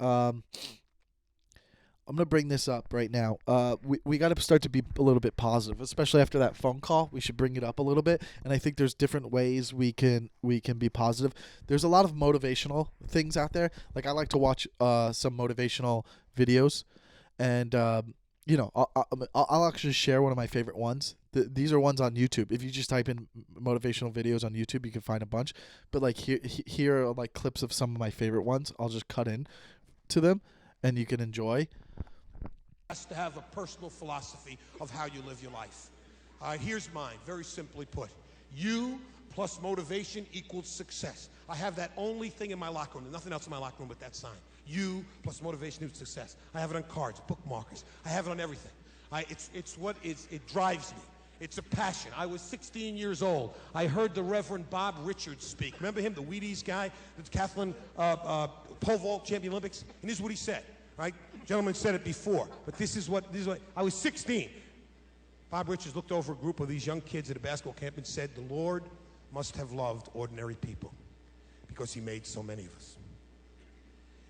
I'm going to bring this up right now. We got to start to be a little bit positive, especially after that phone call. We should bring it up a little bit. And I think there's different ways we can be positive. There's a lot of motivational things out there. Like I like to watch some motivational videos. And, I'll actually share one of my favorite ones. These are ones on YouTube. If you just type in motivational videos on YouTube, you can find a bunch. But like here are like clips of some of my favorite ones. I'll just cut in to them and you can enjoy. Has to have a personal philosophy of how you live your life. Here's mine, very simply put. You plus motivation equals success. I have that only thing in my locker room. There's nothing else in my locker room but that sign. You plus motivation equals success. I have it on cards, bookmarkers. I have it on everything. It drives me. It's a passion. I was 16 years old. I heard the Reverend Bob Richards speak. Remember him, the Wheaties guy, the decathlon pole vault champion Olympics? And this is what he said, right? Gentleman said it before, but this is what I was 16. Bob Richards looked over a group of these young kids at a basketball camp and said, "The Lord must have loved ordinary people because he made so many of us."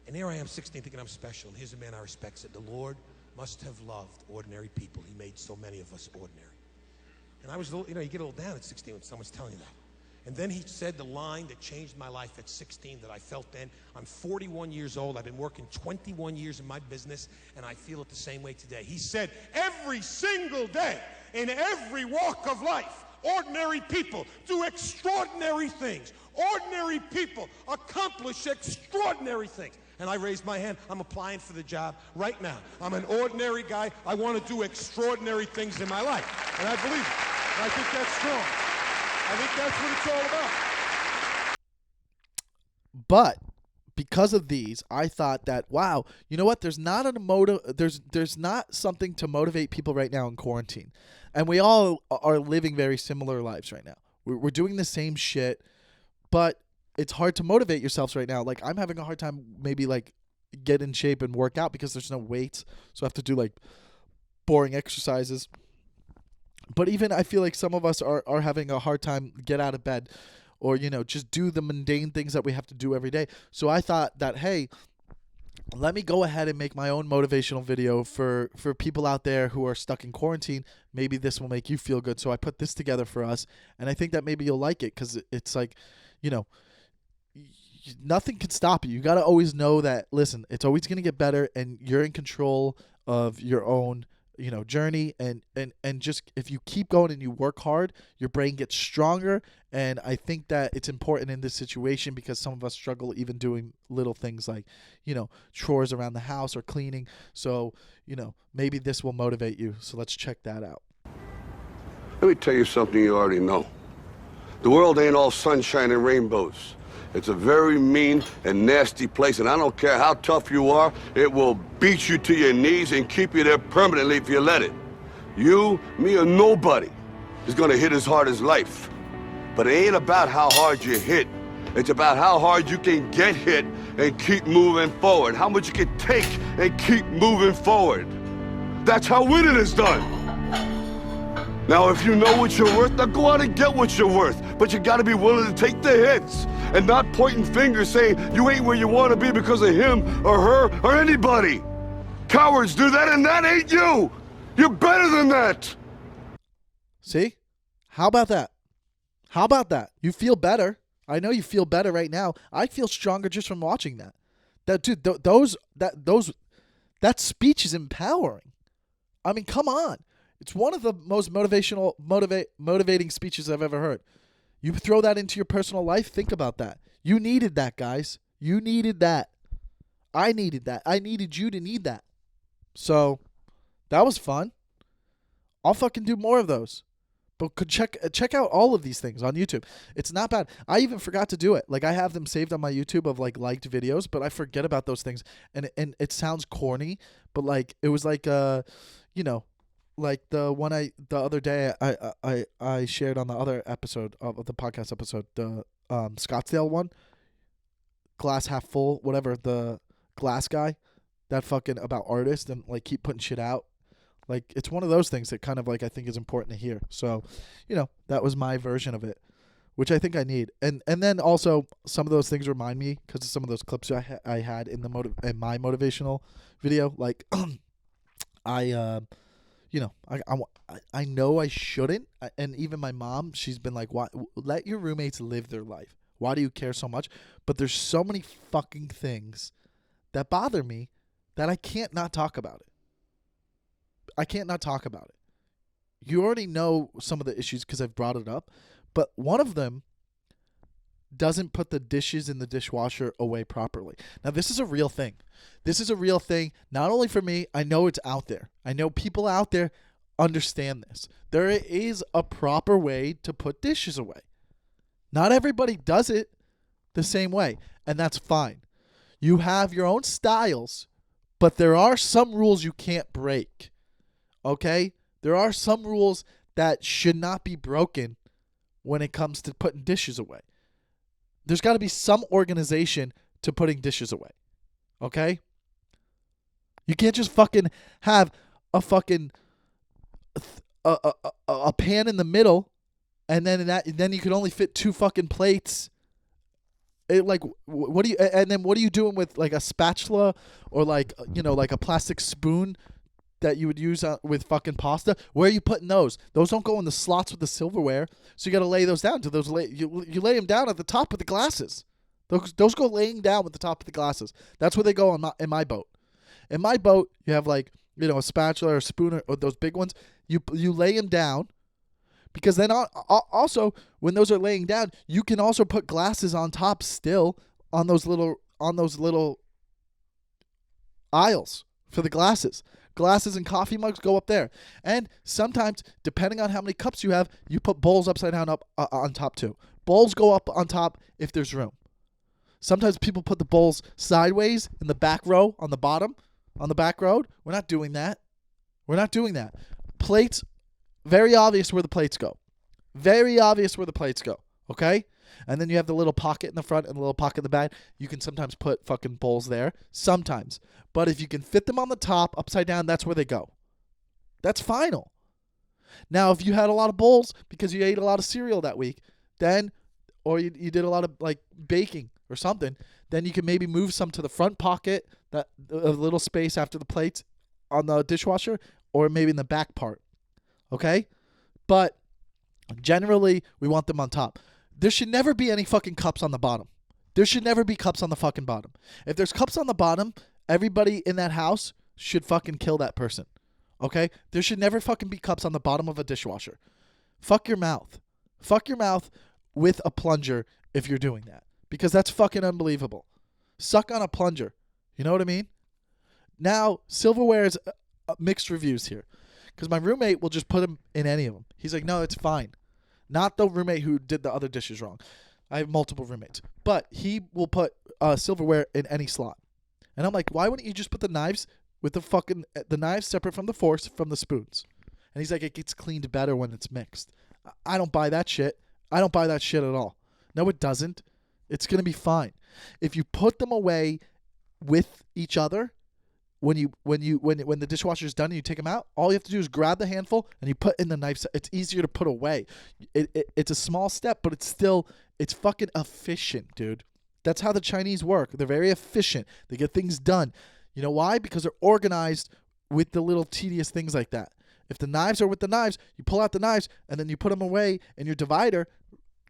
And here I am, 16, thinking I'm special. And here's a man I respect said, "The Lord must have loved ordinary people. He made so many of us ordinary." And I was a little, you get a little down at 16 when someone's telling you that. And then he said the line that changed my life at 16 that I felt then. I'm 41 years old. I've been working 21 years in my business, and I feel it the same way today. He said, every single day, in every walk of life, ordinary people do extraordinary things. Ordinary people accomplish extraordinary things. And I raised my hand. I'm applying for the job right now. I'm an ordinary guy. I want to do extraordinary things in my life. And I believe it. And I think that's strong. I think that's what it's all about. But because of these, I thought that, wow, you know what? There's not there's not something to motivate people right now in quarantine. And we all are living very similar lives right now. We're doing the same shit, but it's hard to motivate yourselves right now. Like I'm having a hard time maybe like get in shape and work out because there's no weights. So I have to do like boring exercises. But even I feel like some of us are having a hard time get out of bed or, just do the mundane things that we have to do every day. So I thought that, hey, let me go ahead and make my own motivational video for people out there who are stuck in quarantine. Maybe this will make you feel good. So I put this together for us. And I think that maybe you'll like it because it's like, nothing can stop you. You got to always know that, listen, it's always going to get better and you're in control of your own journey and just if you keep going and you work hard, your brain gets stronger. And I think that it's important in this situation because some of us struggle even doing little things like, chores around the house or cleaning. So, maybe this will motivate you. So let's check that out. Let me tell you something you already know. The world ain't all sunshine and rainbows. It's a very mean and nasty place, and I don't care how tough you are, it will beat you to your knees and keep you there permanently if you let it. You, me, or nobody is gonna hit as hard as life. But it ain't about how hard you hit. It's about how hard you can get hit and keep moving forward. How much you can take and keep moving forward. That's how winning is done. Now, if you know what you're worth, now go out and get what you're worth. But you gotta be willing to take the hits and not pointing fingers saying you ain't where you wanna be because of him or her or anybody. Cowards do that and that ain't you. You're better than that. See? How about that? How about that? You feel better. I know you feel better right now. I feel stronger just from watching that. That dude, that speech is empowering. I mean, come on. It's one of the most motivating speeches I've ever heard. You throw that into your personal life, think about that. You needed that, guys. You needed that. I needed that. I needed you to need that. So, that was fun. I'll fucking do more of those. But check out all of these things on YouTube. It's not bad. I even forgot to do it. Like, I have them saved on my YouTube of like liked videos, but I forget about those things. And it sounds corny, but like it was like you know, like the other day I shared on the other episode of the podcast episode, the Scottsdale one, glass half full, whatever, the glass guy, that fucking about artists and like keep putting shit out. Like, it's one of those things that kind of, like, I think is important to hear. So, you know, that was my version of it, which I think I need. And then also, some of those things remind me, because of some of those clips I had in in my motivational video. Like, I know I shouldn't. And even my mom, she's been like, "Why? Let your roommates live their life. Why do you care so much?" But there's so many fucking things that bother me that I can't not talk about it. I can't not talk about it. You already know some of the issues because I've brought it up, but one of them doesn't put the dishes in the dishwasher away properly. Now, this is a real thing. This is a real thing, not only for me. I know it's out there. I know people out there understand this. There is a proper way to put dishes away. Not everybody does it the same way, and that's fine. You have your own styles, but there are some rules you can't break. Okay? There are some rules that should not be broken when it comes to putting dishes away. There's got to be some organization to putting dishes away. Okay? You can't just fucking have a fucking a pan in the middle, and then you can only fit 2 fucking plates. What do you doing with like a spatula or like, you know, like a plastic spoon that you would use with fucking pasta? Where are you putting those? Those don't go in the slots with the silverware, so you got to lay those down. You lay them down at the top of the glasses. Those go laying down with the top of the glasses. That's where they go in my boat. In my boat, you have like, you know, a spatula or a spoon or those big ones. You lay them down, because then also when those are laying down, you can also put glasses on top still on those little aisles for the glasses. Glasses and coffee mugs go up there. And sometimes, depending on how many cups you have, you put bowls upside down up on top too. Bowls go up on top if there's room. Sometimes people put the bowls sideways in the back row on the bottom, on the back row. We're not doing that. We're not doing that. Plates, very obvious where the plates go. Very obvious where the plates go. Okay? And then you have the little pocket in the front and the little pocket in the back. You can sometimes put fucking bowls there. Sometimes. But if you can fit them on the top, upside down, that's where they go. That's final. Now, if you had a lot of bowls because you ate a lot of cereal that week, then, or you did a lot of like baking or something, then you can maybe move some to the front pocket, that a little space after the plates on the dishwasher, or maybe in the back part. Okay? But generally, we want them on top. There should never be any fucking cups on the bottom. There should never be cups on the fucking bottom. If there's cups on the bottom, everybody in that house should fucking kill that person. Okay? There should never fucking be cups on the bottom of a dishwasher. Fuck your mouth. Fuck your mouth with a plunger if you're doing that. Because that's fucking unbelievable. Suck on a plunger. You know what I mean? Now, silverware is mixed reviews here. Because my roommate will just put them in any of them. He's like, no, it's fine. Not the roommate who did the other dishes wrong. I have multiple roommates. But he will put silverware in any slot. And I'm like, why wouldn't you just put the knives with the knives separate from the forks from the spoons? And he's like, it gets cleaned better when it's mixed. I don't buy that shit. I don't buy that shit at all. No, it doesn't. It's going to be fine. If you put them away with each other, when the dishwasher is done and you take them out, all you have to do is grab the handful and you put in the knife. It's easier to put away. It's a small step, but it's fucking efficient, dude. That's how the Chinese work. They're very efficient. They get things done. You know why? Because they're organized with the little tedious things like that. If the knives are with the knives, you pull out the knives and then you put them away in your divider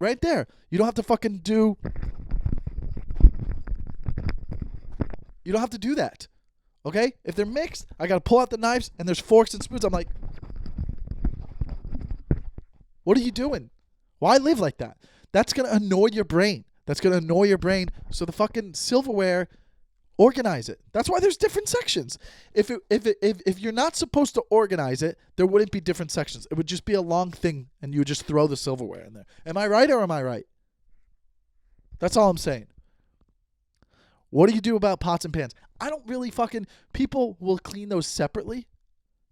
right there. You don't have to fucking do You don't have to do that. Okay? If they're mixed, I got to pull out the knives and there's forks and spoons. I'm like, what are you doing? Why live like that? That's going to annoy your brain. That's going to annoy your brain. So the fucking silverware, organize it. That's why there's different sections. If you're not supposed to organize it, there wouldn't be different sections. It would just be a long thing and you would just throw the silverware in there. Am I right or am I right? That's all I'm saying. What do you do about pots and pans? I don't really people will clean those separately.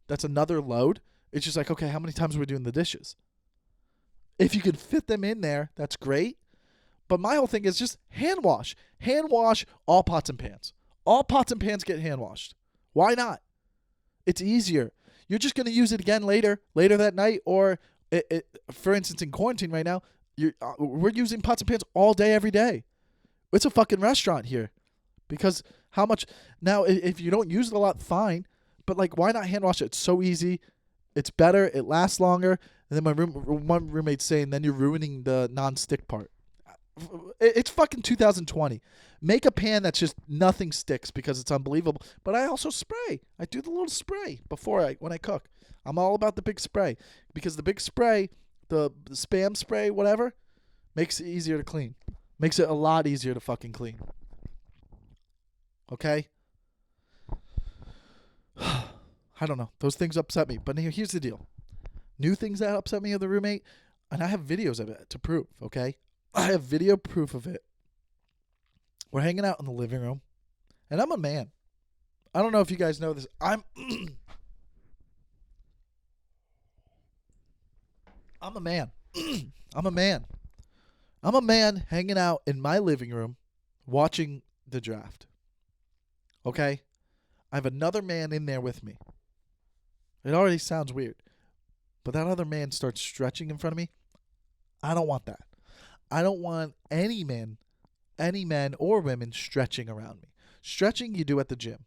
That's another load. It's just like, okay, how many times are we doing the dishes? If you could fit them in there, that's great. But my whole thing is just hand wash. Hand wash all pots and pans. All pots and pans get hand washed. Why not? It's easier. You're just going to use it again later that night. Or, for instance, in quarantine right now, we're using pots and pans all day, every day. It's a fucking restaurant here. Because how much... Now, if you don't use it a lot, fine. But, like, why not hand wash it? It's so easy. It's better. It lasts longer. And then one roommate's saying, then you're ruining the non-stick part. It's fucking 2020. Make a pan that's just nothing sticks because it's unbelievable. But I also spray. I do the little spray when I cook. I'm all about the big spray because the big spray, the Spam spray, whatever, makes it easier to clean. Makes it a lot easier to fucking clean. Okay? I don't know. Those things upset me. But here's the deal. New things that upset me of the roommate, and I have videos of it to prove, okay? I have video proof of it. We're hanging out in the living room, and I'm a man. I don't know if you guys know this. I'm a man. I'm a man. I'm a man hanging out in my living room watching the draft. Okay? I have another man in there with me. It already sounds weird. But that other man starts stretching in front of me. I don't want that. I don't want any men or women stretching around me. Stretching you do at the gym.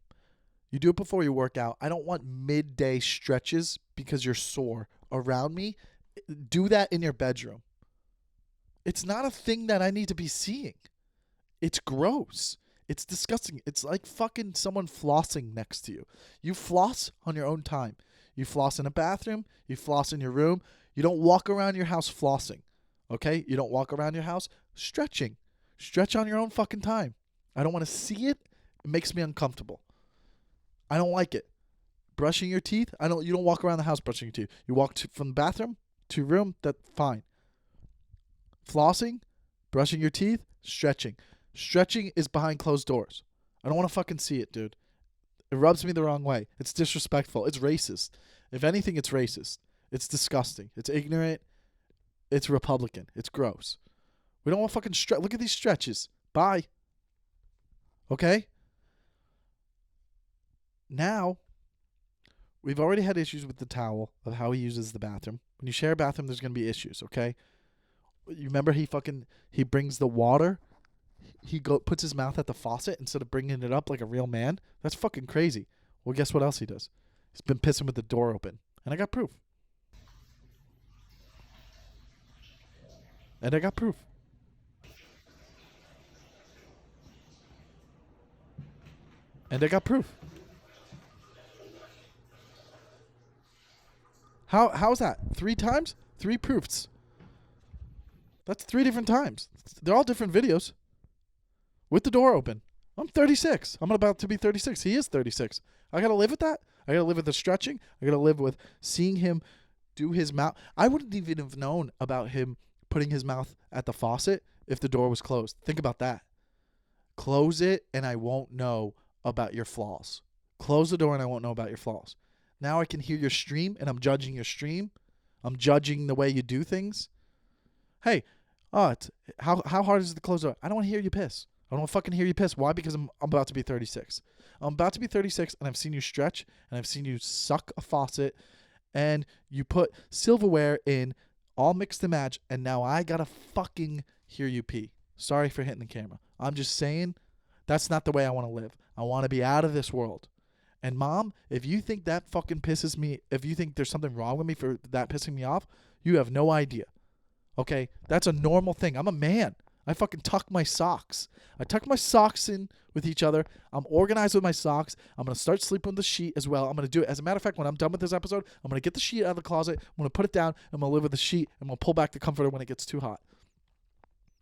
You do it before you work out. I don't want midday stretches because you're sore around me. Do that in your bedroom. It's not a thing that I need to be seeing. It's gross. It's disgusting. It's like fucking someone flossing next to you. You floss on your own time. You floss in a bathroom. You floss in your room. You don't walk around your house flossing. Okay? You don't walk around your house stretching. Stretch on your own fucking time. I don't want to see it. It makes me uncomfortable. I don't like it. Brushing your teeth. You don't walk around the house brushing your teeth. You walk from the bathroom to your room. That's fine. Flossing, brushing your teeth, stretching. Stretching is behind closed doors. I don't want to fucking see it, dude. It rubs me the wrong way. It's disrespectful. It's racist. If anything, it's racist. It's disgusting. It's ignorant. It's Republican. It's gross. We don't want fucking stretch. Look at these stretches. Bye. Okay? Now, we've already had issues with the towel of how he uses the bathroom. When you share a bathroom, there's going to be issues, okay? You remember he brings the water. He puts his mouth at the faucet instead of bringing it up like a real man. That's fucking crazy. Well, guess what else he does? He's been pissing with the door open. And I got proof. And I got proof. And I got proof. How's that? 3 times? 3 proofs. That's 3 different times. They're all different videos. With the door open. I'm 36. I'm about to be 36. He is 36. I got to live with that. I got to live with the stretching. I got to live with seeing him do his mouth. I wouldn't even have known about him putting his mouth at the faucet if the door was closed. Think about that. Close it and I won't know about your flaws. Close the door and I won't know about your flaws. Now I can hear your stream and I'm judging your stream. I'm judging the way you do things. Hey, how hard is it to close the door? I don't want to hear you piss. I don't want to fucking hear you piss. Why? Because I'm about to be 36. I'm about to be 36 and I've seen you stretch and I've seen you suck a faucet and you put silverware in all mixed and match and now I gotta fucking hear you pee. Sorry for hitting the camera. I'm just saying that's not the way I want to live. I want to be out of this world. And mom, if you think that fucking pisses me, if you think there's something wrong with me for that pissing me off, you have no idea. Okay? That's a normal thing. I'm a man. I fucking tuck my socks. I tuck my socks in with each other. I'm organized with my socks. I'm going to start sleeping with the sheet as well. I'm going to do it. As a matter of fact, when I'm done with this episode, I'm going to get the sheet out of the closet. I'm going to put it down. I'm going to live with the sheet. I'm going to pull back the comforter when it gets too hot.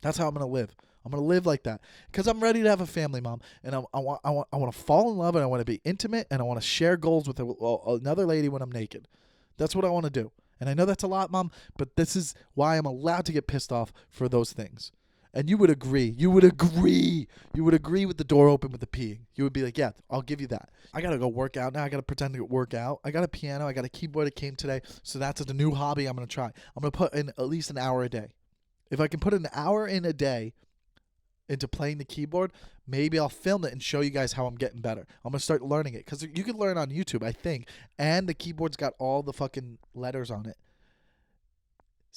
That's how I'm going to live. I'm going to live like that because I'm ready to have a family, Mom. And I want to fall in love, and I want to be intimate, and I want to share goals with another lady when I'm naked. That's what I want to do. And I know that's a lot, Mom, but this is why I'm allowed to get pissed off for those things. And you would agree. You would agree. You would agree with the door open with the peeing. You would be like, yeah, I'll give you that. I got to go work out now. I got to pretend to work out. I got a piano. I got a keyboard. It came today. So that's a new hobby I'm going to try. I'm going to put in at least an hour a day. If I can put an hour in a day into playing the keyboard, maybe I'll film it and show you guys how I'm getting better. I'm going to start learning it because you can learn on YouTube, I think. And the keyboard's got all the fucking letters on it.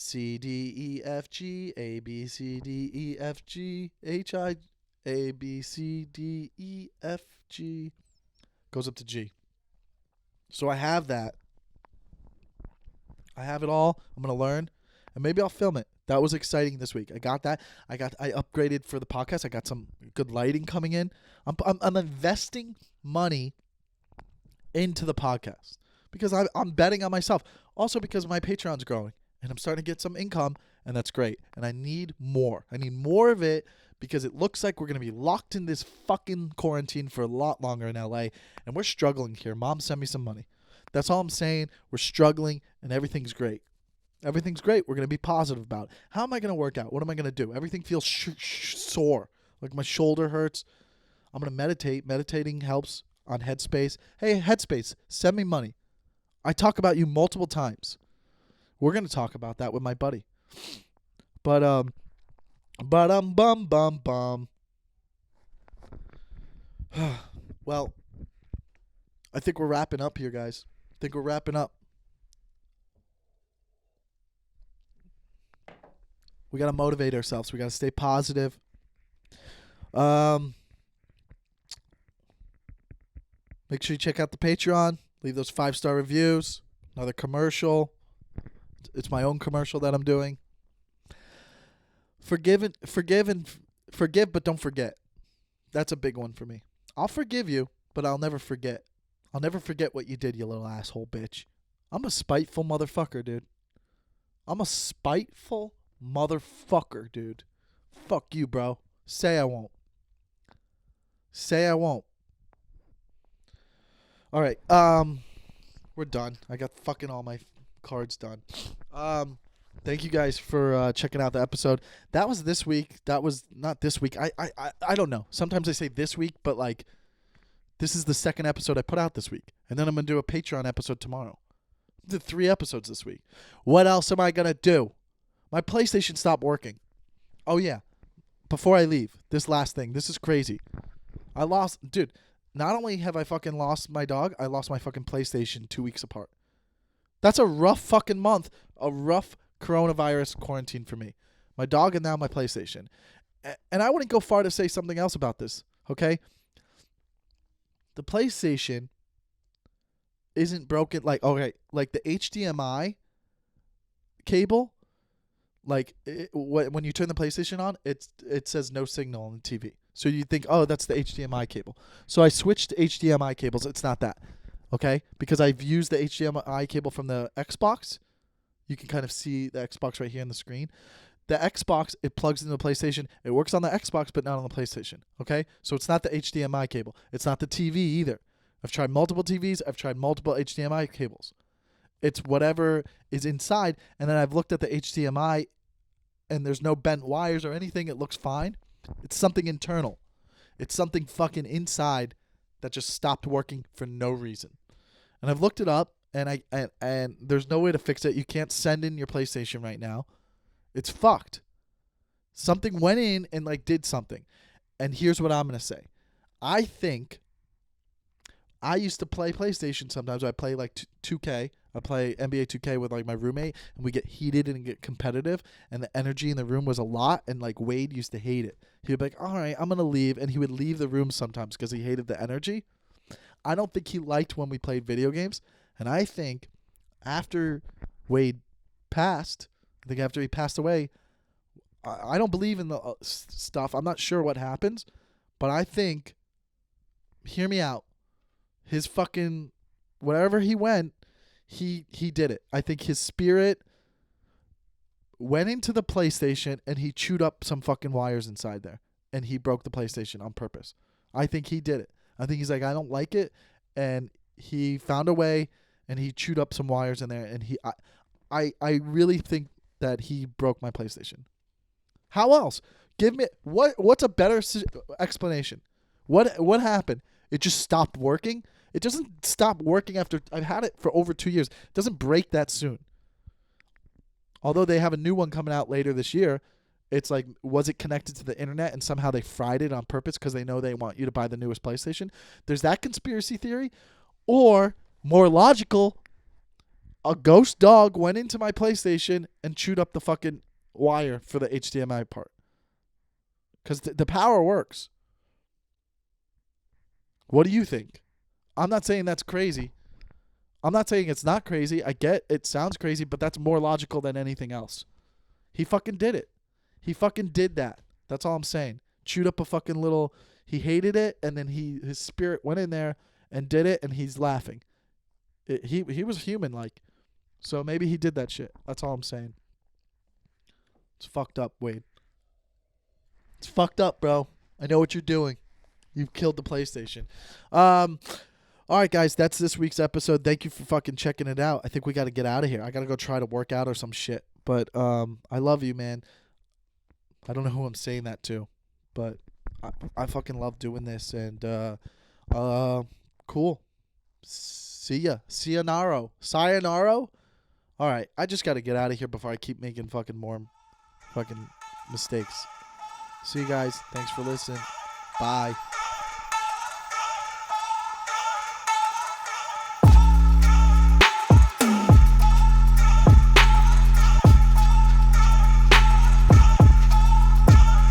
C, D, E, F, G, A, B, C, D, E, F, G, H, I, A, B, C, D, E, F, G. Goes up to G. So I have that. I have it all. I'm going to learn. And maybe I'll film it. That was exciting this week. I got that. I upgraded for the podcast. I got some good lighting coming in. I'm investing money into the podcast because I'm betting on myself. Also because my Patreon's growing. And I'm starting to get some income, and that's great. And I need more. I need more of it because it looks like we're going to be locked in this fucking quarantine for a lot longer in LA. And we're struggling here. Mom, send me some money. That's all I'm saying. We're struggling, and everything's great. Everything's great. We're going to be positive about it. How am I going to work out? What am I going to do? Everything feels sore. Like my shoulder hurts. I'm going to meditate. Meditating helps on Headspace. Hey, Headspace, send me money. I talk about you multiple times. We're going to talk about that with my buddy. But, bum. Well, I think we're wrapping up here, guys. I think we're wrapping up. We got to motivate ourselves. We got to stay positive. Make sure you check out the Patreon. Leave those 5-star reviews. Another commercial. It's my own commercial that I'm doing. Forgive, but don't forget. That's a big one for me. I'll forgive you, but I'll never forget. I'll never forget what you did, you little asshole bitch. I'm a spiteful motherfucker, dude. I'm a spiteful motherfucker, dude. Fuck you, bro. Say I won't. Say I won't. All right. We're done. I got fucking all my cards done. Thank you guys for checking out the episode. That was this week. That was not this week. I don't know. Sometimes I say this week, but like this is the second episode I put out this week. And then I'm going to do a Patreon episode tomorrow. I did 3 episodes this week. What else am I going to do? My PlayStation stopped working. Oh yeah. Before I leave, this last thing. This is crazy. I lost, dude, not only have I fucking lost my dog, I lost my fucking PlayStation 2 weeks apart. That's a rough fucking month. A rough coronavirus quarantine for me. My dog and now my PlayStation. And I wouldn't go far to say something else about this, okay? The PlayStation isn't broken. Like, okay, like the HDMI cable, like when you turn the PlayStation on, it says no signal on the TV. So you think, oh, that's the HDMI cable. So I switched to HDMI cables. It's not that. Okay, because I've used the HDMI cable from the Xbox. You can kind of see the Xbox right here on the screen. The Xbox, it plugs into the PlayStation. It works on the Xbox, but not on the PlayStation. Okay, so it's not the HDMI cable. It's not the TV either. I've tried multiple TVs. I've tried multiple HDMI cables. It's whatever is inside. And then I've looked at the HDMI, and there's no bent wires or anything. It looks fine. It's something internal. It's something fucking inside that just stopped working for no reason. And I've looked it up, and and there's no way to fix it. You can't send in your PlayStation right now. It's fucked. Something went in and like did something. And here's what I'm going to say. I think I used to play PlayStation sometimes. I play like 2K. I play NBA 2K with like my roommate, and we get heated and get competitive, and the energy in the room was a lot, and like Wade used to hate it. He would be like, all right, I'm going to leave, and he would leave the room sometimes because he hated the energy. I don't think he liked when we played video games, and I think after Wade passed, I think after he passed away, I don't believe in the stuff. I'm not sure what happens, but I think, hear me out, his fucking, wherever he went, he did it. I think his spirit went into the PlayStation and he chewed up some fucking wires inside there. And he broke the PlayStation on purpose. I think he did it. I think he's like, I don't like it. And he found a way and he chewed up some wires in there. And I really think that he broke my PlayStation. How else? Give me, what's a better explanation? What happened? It just stopped working? It doesn't stop working after, I've had it for over 2 years. It doesn't break that soon. Although they have a new one coming out later this year, it's like, was it connected to the internet and somehow they fried it on purpose because they know they want you to buy the newest PlayStation? There's that conspiracy theory. Or, more logical, a ghost dog went into my PlayStation and chewed up the fucking wire for the HDMI part. Because the power works. What do you think? I'm not saying that's crazy. I'm not saying it's not crazy. I get it sounds crazy, but that's more logical than anything else. He fucking did it. He fucking did that. That's all I'm saying. Chewed up a fucking little, he hated it, and then his spirit went in there and did it, and he's laughing. He was human, like. So maybe he did that shit. That's all I'm saying. It's fucked up, Wade. It's fucked up, bro. I know what you're doing. You've killed the PlayStation. All right, guys, that's this week's episode. Thank you for fucking checking it out. I think we got to get out of here. I got to go try to work out or some shit. But I love you, man. I don't know who I'm saying that to, but I fucking love doing this. And cool. See ya. Sayonara. Sayonara? All right, I just got to get out of here before I keep making fucking more fucking mistakes. See you guys. Thanks for listening. Bye.